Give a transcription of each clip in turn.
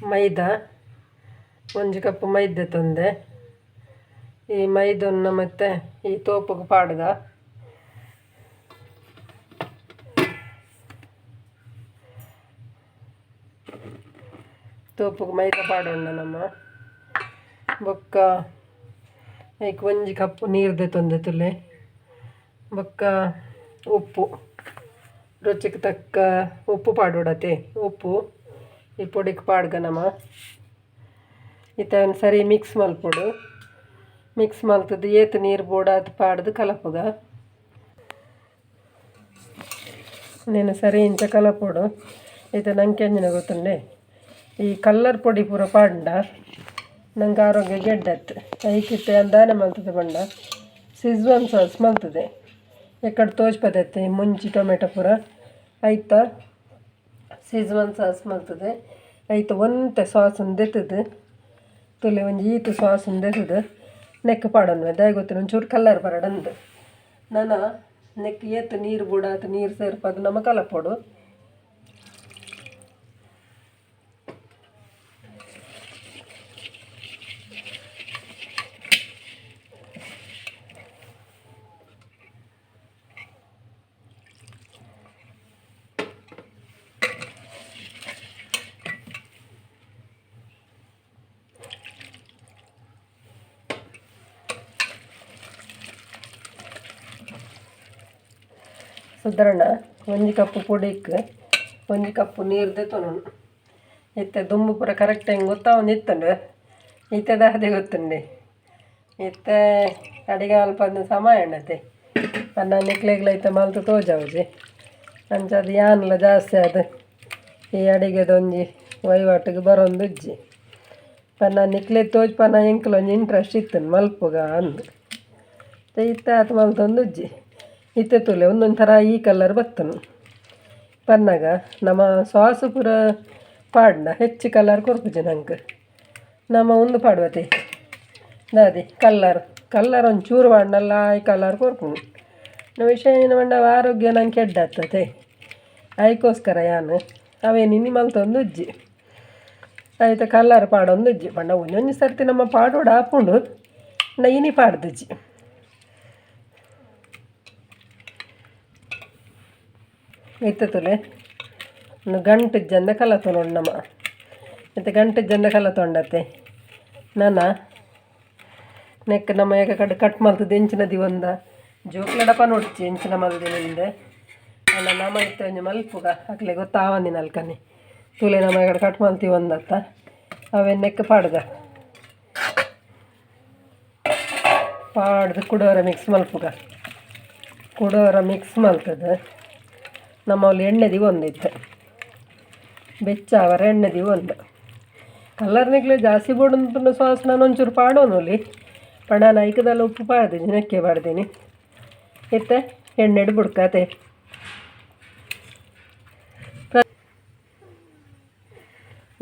ಮೈದಾ 1 cup ಮೈದೆ ತಂದೆ. ಈ ಮೈದನ್ನು ಮತ್ತು ಈ ತೋಪುಗೆ ಪಾಡ್ಗ ತೋಪುಗೆ ಮೈದಾ ಪಾಡೋಣ ನಮ್ಮ ಬೊಕ್ಕ ಐಕ್ 1 ಕಪ್ ನೀರ್ದೆ ತಂದೆ ತುಲೆ ಬೊಕ್ಕ ಉಪ್ಪು ರುಚಿಗೆ ತಕ್ಕ ಉಪ್ಪು ಪಾಡೋಡತೆ. ಉಪ್ಪು ಈ ಪೊಡಿಗೆ ಪಾಡ್ಗ ನಮ್ಮ ಇತ್ತ ಸರಿ ಮಿಕ್ಸ್ ಮಲ್ಪೊಡು. ಮಿಕ್ಸ್ ಮಲ್ತದ್ದು ಏತು ನೀರು ಬೋಡ ಅದು ಪಾಡ್ದು ಕಲಪುಗ ನೀನು ಸರಿ ಇಂಚ ಕಲಪೊಡು. ಇದು ನಂಗೆ ಎಂಜಿನ ಗೊತ್ತುಂಡೆ ಈ ಕಲ್ಲರ್ ಪೊಡಿ ಪೂರ ಪಾಂಡ ನಂಗೆ ಆರೋಗ್ಯ ಗೆಡ್ಡತ್ತು. ಐಕಿತ್ತೆ ಅಂದಾನೆ ಮಲ್ತದೆ ಬಂಡ ಸಿಜ್ವಾನ್ ಸಾಸ್ ಮಲ್ತದೆ ಎಕ್ಕಡೆ ತೋಚ್ಪದತ್ತೆ ಮುಂಚಿ ಟೊಮೆಟೊ ಪೂರ ಐತ ಸಿಜ್ವಾನ್ ಸಾಸ್ ಮಲ್ತದೆ. ಐತ ಒಂತೆ ಸಾಸ್ ದೆತ್ತದು ತುಲೆ ಒಂಜಿ ಈತು ಸಾಸ್ ದೆತ್ತದು ನೆಕ್ ಪಾಡೋಣ ದಾಯ ಗೊತ್ತಿನ ಒಂಚೂರು ಕಲ್ಲರ್ ಬರಡಂದು ನಾನು ನೆಕ್ ಏತು ನೀರು ಬುಡಾತು ನೀರು ಸೇರ್ಪದು ನಮ್ಮ ಕಲಪೊಡು. ಸುಧಾರಣ 1 ಕಪ್ ಪೊಡಿಗೆ 1 ಕಪ್ ನೀರು ತೆತ್ತೊನು ಇತ್ತೆ ದುಂಬು ಪೂರ ಕರೆಕ್ಟ್ ಹೆಂಗೆ ಗೊತ್ತಾ ಒಂದು ಇತ್ತಂಡು ಇತ್ತದ ಅದೇ ಗೊತ್ತುಂಡೆ ಇತ್ತೆ ಅಡಿಗೆ ಅಲ್ಪ ಸಮಯ ಎಣ್ಣತೆ ಅನ್ನ ನಿಕ್ಲೆಗ್ಲೈತೆ ಮಲ್ತು ತೋಜಾವುಜಿ ಅಂಚದು ಯಾನ್ಲ ಜಾಸ್ತಿ ಅದು ಈ ಅಡಿಗೆದೊಂಜಿ ವಹಿವಾಟಿಗೆ ಬರೋಂದು ಉಜ್ಜಿ ಪನ್ನ ನಿಕ್ಲೆ ತೋಜ್ ಪನ್ನ ಎಂಕ್ಲೊಂಜಿ ಇಂಟ್ರೆಸ್ಟ್ ಇತ್ತು ಮಲ್ಪುಗ ಅಂದು ಇತ್ತ ಆತು ಮಲ್ತೊಂದು ಉಜ್ಜಿ ಇತ್ತೆ ತುಲೆ ಒಂದೊಂದು ಥರ ಈ ಕಲರ್ ಬತ್ತನು ಪನ್ನಾಗ ನಮ್ಮ ಸಾಸು ಪೂರ ಪಾಡ್ನ ಹೆಚ್ಚು ಕಲರ್ ಕೊರ್ಪುಜಿ ನಂಗೆ ನಮ್ಮ ಒಂದು ಪಾಡ್ವತೆ ದಾದಿ ಕಲ್ಲರ್ ಒಂಚೂರು ಪಾಡ್ನಲ್ಲ ಈ ಕಲರ್ ಕೊರ್ಪುನು ನಾವು ವಿಷಯ ಏನು ಮಂಡ ಆರೋಗ್ಯ ನಂಗೆ ಕೆಡ್ಡಾಗ್ತದೆ ಅದಕ್ಕೋಸ್ಕರ ಯಾನು ಅವೇ ನಿನ್ನೆ ಮಲ್ತೊಂದು ಉಜ್ಜಿ ಆಯ್ತು ಕಲ್ಲರ್ ಪಾಡೊಂದು ಉಜ್ಜಿ ಪಂಡ ಒಂದೊಂದು ಸರ್ತಿ ನಮ್ಮ ಪಾಡೋಡು ಹಾಕೊಂಡು ನೈನಿ ಪಾಡ್ದುಜ್ಜಿ ಇತ್ತುಲೆ ಗಂಟು ಜಂದ ಕಲ ತೊಗೊಂಡು ನಮ್ಮ ಮತ್ತು ಗಂಟು ಜಂದ ಕಲ ತೊಂಡತ್ತೆ ನಾನು ನೆಕ್ ನಮ್ಮ ಈಗ ಕಡೆ ಕಟ್ ಮಲ್ತದ್ದು ಎಂಚಿನ ದಿವಂದ ಜೋಕ್ಲಡಪ ನೋಡ್ಚಿ ಎಂಚಿನ ಮಲ್ದಿನಿಂದೆ ನನ್ನ ನಮ್ಮ ಇತ್ತು ಒಂಜಿ ಮಲ್ಪುಗ ಹಾಕ್ಲೆ ಗೊತ್ತಾವಂದಿನ ಅಲ್ಕನಿ ತುಲೆ ನಮ್ಮ ಕಡೆ ಕಟ್ ಮಲ್ತೀವಿ ಒಂದತ್ತ ಅವೇ ನೆಕ್ ಪಾಡ್ಗ ಪಾಡ್ದು ಕುಡೋರ ಮಿಕ್ಸ್ ಮಲ್ಪುಗ ಕುಡೋರ ಮಿಕ್ಸ್ ಮಲ್ತದೆ ನಮ್ಮಲ್ಲಿ ಎಣ್ಣೆ ದಿವ ಒಂದಿತ್ತು ಬೆಚ್ಚ ಅವರ ಎಣ್ಣೆ ದಿವ ಒಂದು ಕಲ್ಲರ್ನಿಗ್ಲೆ ಜಾಸ್ತಿ ಬೋಡು ಸಾಸ್ ನಾನು ಒಂಚೂರು ಪಾಡೋನಲ್ಲಿ ಪಣ ನಾನು ಐಕದಲ್ಲ ಉಪ್ಪು ಪಾಡ್ದೀನಿ ನೆಕ್ಕೆ ಪಾಡ್ದೀನಿ ಇತ್ತೆ ಎಣ್ಣೆಡು ಬುಡ್ಕತೆ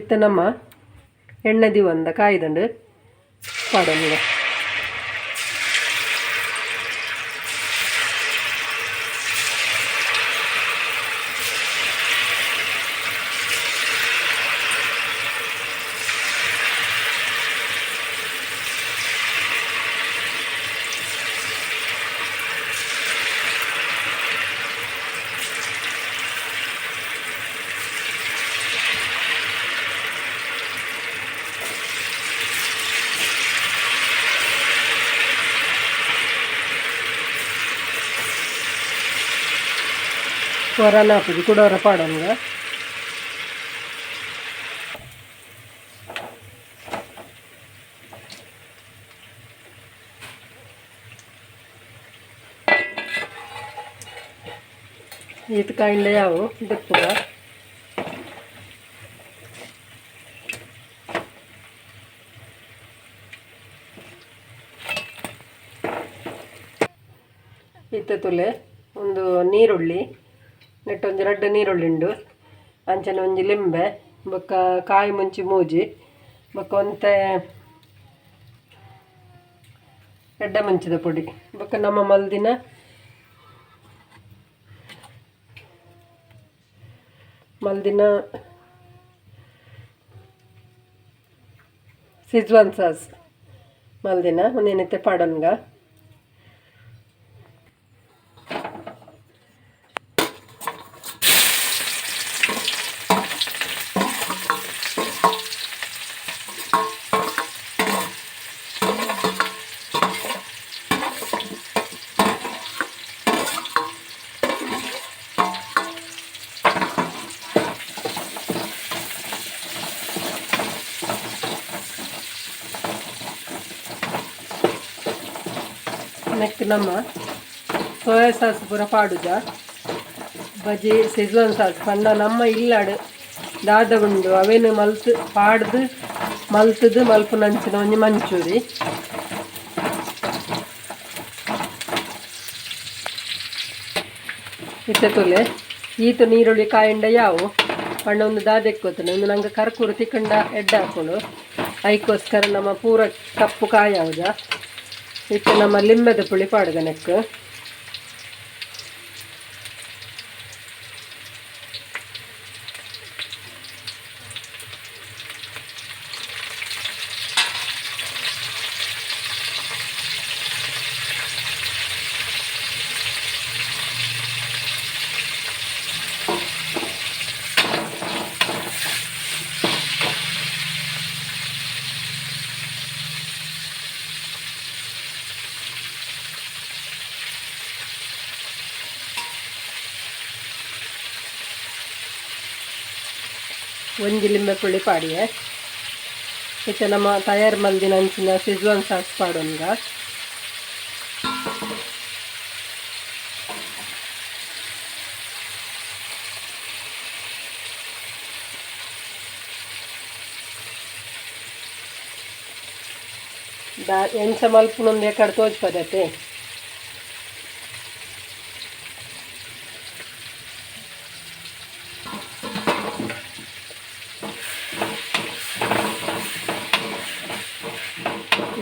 ಇತ್ತು ನಮ್ಮ ಎಣ್ಣೆ ದಿವ ಒಂದ ಕಾಯ್ದಂಡು ಪಾಡೋನಿಗೆ ಹೊರನ ಹಾಕುದು ಕುಡೋರ ಪಾಡೋಂಗ ಈತ ಕಾಯಿಂದ ಯಾವ ದಪ್ಪುಗ ಇತ್ತ ತುಲೆ ಒಂದು ನೀರುಳ್ಳಿ ನೆಟ್ಟೊಂಜಿ ರಡ್ಡು ನೀರುಳ್ಳಿ ಉಂಡು ಅಂಚನೆ ಒಂಜಿ ಲಿಂಬೆ ಬೊಕ್ಕ ಕಾಯಿ ಮುಂಚಿ ಮೂಜಿ ಬೊಕ್ಕ ಒಂತೆ ಎಡ್ಡೆ ಮುಂಚಿದ ಪುಡಿ ಬೊಕ್ಕ ನಮ್ಮ ಮಲ್ದಿನ ಸಿಜ್ವಾನ್ ಸಾಸ್ ಮಲ್ದಿನ ಒಂದೇನೈತೆ ಪಾಡನ್ಗ ನೆಕ್ಸ್ಟ್ ನಮ್ಮ ಸೋಯಾ ಸಾಸ್ ಪೂರ ಪಾಡುದ ಬಜಿ ಸಿಜ್ವಾನ್ ಸಾಸ್ ಪಂಡ ನಮ್ಮ ಇಲ್ಲಾಡು ದಾದ ಉಂಡು ಅವೇನು ಪಾಡ್ದು ಮಲ್ತದು ಮಲ್ಪು ನಂಚಿನ ಒಂಜಿ ಮಂಚೂರಿ ಇತ್ತೆ ತೊಲೆ ಈತು ನೀರುಳ್ಳಿ ಕಾಯಿಂಡ ಯಾವು ಪಂಡ ಒಂದು ದಾದ ಎಕ್ಕೋತಾನೆ ಒಂದು ನಂಗೆ ಕರ್ಕೂರು ತಿಕ್ಕಂಡ ಎಡ್ಡೆ ಹಾಕೊಂಡು ಅದಕ್ಕೋಸ್ಕರ ನಮ್ಮ ಪೂರ ಕಪ್ಪು ಕಾಯಿ ಯಾವ್ದ ಇತ್ತು ನಮ್ಮ ಲಿಂಬೆದ ಪುಳಿ ಪಾಡ್ಗ ನೆಕ್ಕು ಒಂಜಿ ಲಿಂಬೆ ಪುಳಿ ಪಾಡಿಯೆ ಇತ್ತೆ ನಮ್ಮ ತಯಾರು ಮಲ್ದಿನ ಅಂಚಿನ ಸಿಜ್ವಾನ್ ಸಾಸ್ ಪಾಡೋನ್ಗ ಎಂಚ ಮಲ್ಪುನೊಂದು ಎಕಡೆ ತೋಜ್ಪದತೆ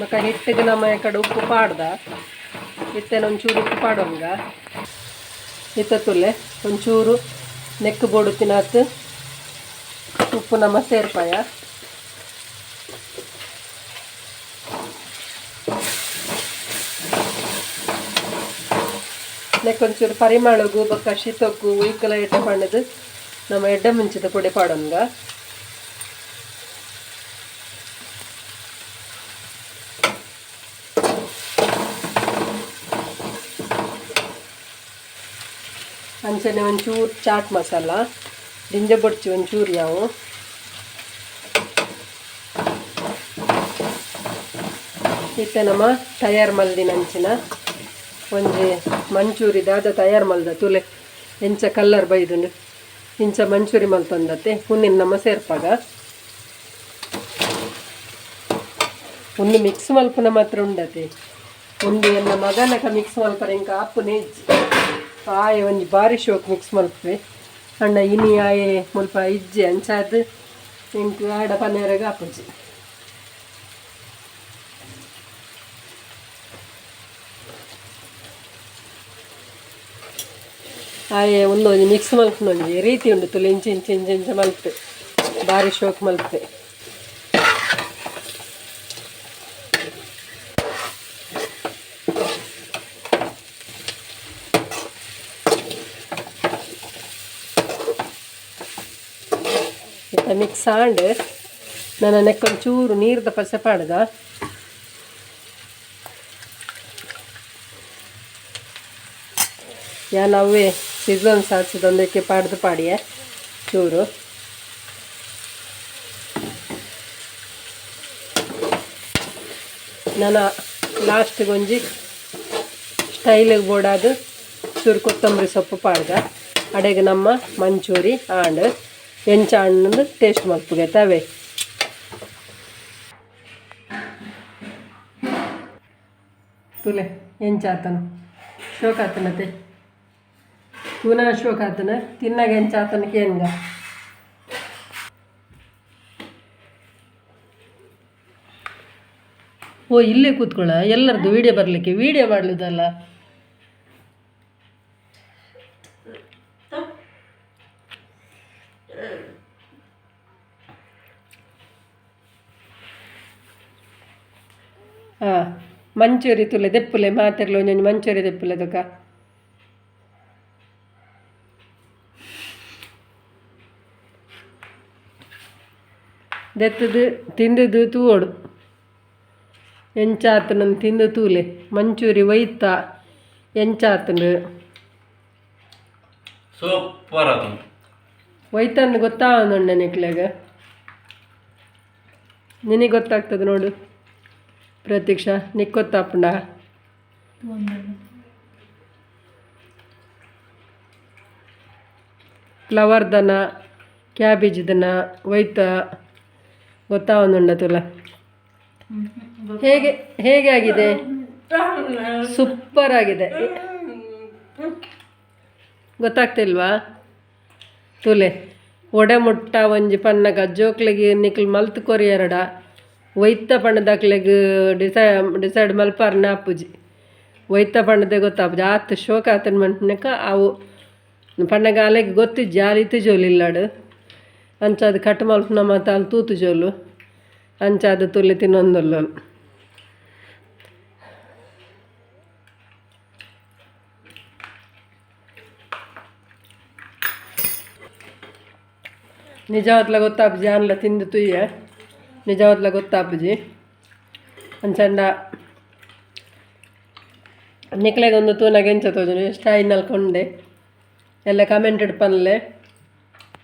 ಮಕ್ಕ ಹಿಟ್ಟಿಗೆ ನಮ್ಮ ಕಡೆ ಉಪ್ಪು ಪಾಡ್ದ ಇತ್ತೇನ ಒಂಚೂರು ಉಪ್ಪು ಪಾಡೋಂಗ ಇತ್ತ ತುಲೆ ಒಂಚೂರು ನೆಕ್ಕು ಬೋಡು ತಿನ್ನತ್ ಉಪ್ಪು ನಮ್ಮ ಸೇರ್ಪಾಯ ನೆಕ್ಕೊಂಚೂರು ಪರಿಮಳಗು ಬೊಕ್ಕ ಶೀತಕ್ಕೂ ಉಯ್ಕಲ ಎಡ್ಡೆ ಪಣ್ಣದು ನಮ್ಮ ಎಡ್ಡೆ ಮುಂಚಿದ ಪುಡಿ ಪಾಡೋಂಗ ಅಂಚನೆ ಒಂಚೂರು ಚಾಟ್ ಮಸಾಲ ದಿಂಜ ಬೊಡ್ಚಿ ಒಂಚೂರು ಯಾವು ಇತ್ತೆ ನಮ್ಮ ತಯಾರು ಮಲ್ದಿನ ಅಂಚಿನ ಒಂಜಿ ಮಂಚೂರಿ ದಾದ ತಯಾರು ಮಲ್ದ ತುಲೆ ಎಂಚ ಕಲ್ಲರ್ ಬೈದುಂಡು ಇಂಚ ಮಂಚೂರಿ ಮಲ್ತೊಂದತ್ತೆ ಹುಣ್ಣಿನ ನಮ್ಮ ಸೇರ್ಪಾಗ ಒಂದು ಮಿಕ್ಸ್ ಮಲ್ಪುನ ಮಾತ್ರ ಉಂಡತೆ ಒಂದು ಎನ್ನ ಮಗನಕ ಮಿಕ್ಸ್ ಮಲ್ಪರ ಇಂಕ ಅಪ್ಪುನೇ ಆಯೆ ಒಂಜಿ ಬಾರಿ ಶೋಕ್ ಮಿಕ್ಸ್ ಮಲ್ಪೆ ಅಣ್ಣ ಇನಿ ಆಯೆ ಮುಲ್ಪ ಇಜ್ಜೆ ಅಂಚಾದ ಇಂಕು ಆಡ ಪನ್ನೆರಗ ಆಪುಜಿ ಆಯೆ ಒಂದೊಂದು ಮಿಕ್ಸ್ ಮಲ್ಪನೊಂಜಿ ರೀತಿ ಉಂಡು ತುಲೆ ಇಂಚ ಇಂಚ ಇಂಚ ಇಂಚ ಮಲ್ಪೆ ಬಾರಿ ಶೋಕ್ ಮಲ್ಪೆ ಮಿಕ್ಸ್ ಆಂಡ್ ನನ್ನ ನೆಕ್ಕೊಂಚೂರು ನೀರ್ದ ಪಸೆ ಪಾಡ್ದ ಯಾನವೇ ಸಿಜ್ವಾನ್ ಸಾಸಿದೊಂದಕ್ಕೆ ಪಾಡ್ದು ಪಾಡಿಯೆ ಚೂರು ನಾನು ಲಾಸ್ಟಿಗೆ ಒಂಜಿ ಸ್ಟೈಲಿಗೆ ಬೋಡಾದು ಚೂರು ಕೊತ್ತಂಬರಿ ಸೊಪ್ಪು ಪಾಡ್ದ ಅಡೆಗೆ ನಮ್ಮ ಮಂಚೂರಿ ಆಂಡ್ ಎಂಚ ಹಣ್ಣು ಟೇಸ್ಟ್ ಮಲ್ಪುಗೆ ತವೆ ತುಲೆ ಎಂಚ ಆತನ ಶೋಕ್ ಆತನತೆ ಪುನಃ ಶೋಕ್ ಆತನ ತಿನ್ನಾಗ ಎಂಚ ಆತನಕ್ಕೆ ಹೆಂಗ ಓ ಇಲ್ಲೇ ಕೂತ್ಕೊಳ್ಳ ಎಲ್ಲರದ್ದು ವೀಡಿಯೋ ಬರಲಿಕ್ಕೆ ವೀಡಿಯೋ ಮಾಡಲಿದಲ್ಲ ಹಾಂ ಮಂಚೂರಿ ತುಲೆ ದೆಪ್ಪುಲೆ ಮಾತೆರ್ಲ ಒಂಜೊಂಜಿ ಮಂಚೂರಿ ದೆಪ್ಪುಲೆ ಅದಕ್ಕ ದೆತ್ತದು ತಿಂದದು ತೂವೋಡು ಎಂಚಾತನ ತಿಂದು ತೂಲೆ ಮಂಚೂರಿ ಒಯ್ತ ಎಂಚಾತನು ಸೂಪರ್ ಅದು ಒಯ್ತಂದು ಗೊತ್ತಾವನುಂಡ ನಿಕ್ಲೆಗ ನಿನಗೆ ಗೊತ್ತಾಗ್ತದೆ ನೋಡು ಪ್ರತೀಕ್ಷಾ ನಿಕ್ ಗೊತ್ತಾಪುಂಡ ಫ್ಲವರ್ ದನ ಕ್ಯಾಬೇಜ್ ದನ ಒಯ್ತ ಗೊತ್ತಾವನುಂಡ ತುಲ ಹೇಗೆ ಹೇಗೆ ಆಗಿದೆ ಸೂಪರ್ ಆಗಿದೆ ಗೊತ್ತಾಗ್ತಿಲ್ವಾ ತುಲೆ ಒಡೆ ಮುಟ್ಟ ಒಂಜಿ ಪನ್ನಗ ಜೋಕ್ಲೆಗೆ ನಿಕ್ಲು ಮಲ್ತು ಕೊರಿಯರಡ ಒಯ್ತ ಪಣ್ಣದಾಕ್ಲೆಗ್ ಡಿಸೈಡ್ ಮಲ್ಪಾರ್ನ ಆಪುಜಿ ಒಯ್ತ ಪಣ್ಣದೆ ಗೊತ್ತಾಪುಜಿ ಆತು ಶೋಕ ಆತನ ಮಂಟ್ನಕ ಅವು ಪಣ್ಣಗ ಅಲೆಗೆ ಗೊತ್ತಿಜ್ಜಿ ಆಲಿತು ಜೋಲಿಲ್ಲಾಡು ಅಂಚಾದ ಕಟ್ ಮಲ್ಪನ ಮತ್ತು ಅಲ್ಲಿ ತೂತು ಜೋಲು ಅಂಚಾದ ತುಲೆ ತಿನ್ನೊಂದಲ್ಲ ನಿಜವತ್ಲ ಗೊತ್ತಾಪುಜಿ ಅನ್ಲ ತಿಂದು ತುಯ್ಯ ನಿಜವತ್ಲ ಗೊತ್ತಾಪುಜಿ ಅಂಚಂಡ ನಿಕ್ಲೆಗೊಂದು ತೂನಾಗ ಎಂಚ ತೋಜುಂಡು ಸ್ಟೈನಲ್ಲಿ ಕೊಂಡೆ ಎಲ್ಲ ಕಮೆಂಟೆಡ್ ಪನ್ಲೆ